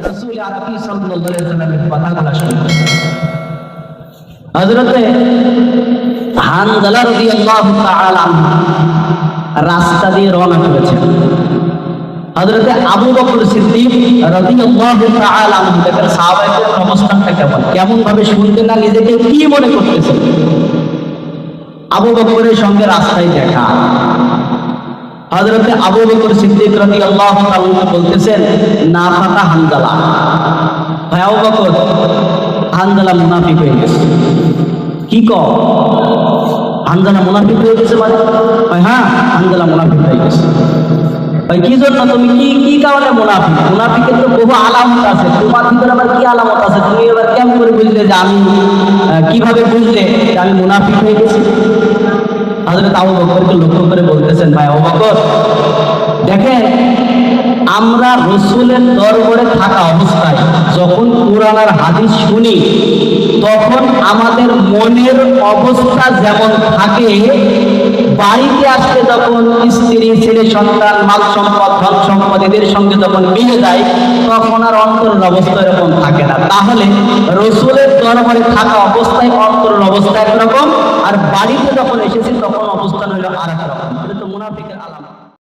রাসূল আকরাম সাল্লাল্লাহু আলাইহি ওয়াসাল্লামের কথাগুলো শুনতেন। হযরতে হানজালা রাদিয়াল্লাহু তাআলা রাস্তা দিয়ে রওনা করেছেন। হযরতে আবু বকর সিদ্দিক রাদিয়াল্লাহু তাআলা দেখেন সাহাবাদের অবস্থানটা কেমন ভাবে শুনতেন না, নিজেকে কি মনে করতেছেন। আবু বকরের সঙ্গে রাস্তায় দেখা, হযরতে আবু বকর সিদ্দিক রাদিয়াল্লাহু তাআলা বলতেছেন, না ফাতা হানজালা, ভাই আবু বকর, হানজালা মুনাফিক হয়ে গেছে। কি কও, হানজালা মুনাফিক হয়ে গেছে মানে? হ্যাঁ, হানজালা মুনাফিক হয়ে গেছে। ভাই কি জন্য, তুমি কি কারণে মুনাফিক? মুনাফিকের তো বহু আলামত আছে, তোমার ভিতরে আবার কি আলামত আছে? তুমি এবার কেমন করে বুঝলে যে আমি, কিভাবে বুঝলে যে আমি মুনাফিক হয়ে গেছি? হযরত আবু বকরকে লক্ষ্য করে বলতেছেন, ভাই আবু বকর, দেখেন আমরা রাসূলের দরবারে থাকা অবস্থায় যখন কুরআন আর হাদিস শুনি, তখন আমাদের মনের অবস্থা যেমন থাকে, বাড়িতে আসলে যখন স্ত্রী, ছেলে, সন্তান, মাল সম্পদ, ধন সম্পদ এদের সঙ্গে যখন মিলে যায়, তখন আর অন্তরের অবস্থা এরকম থাকে না। তাহলে রাসূলের দরবারে থাকা অবস্থায় অন্তরের অবস্থা একরকম, আর বাড়িতে যখন এসেছি তখন অবস্থান হলো আর এক রকম। এটা তো মুনাফিকের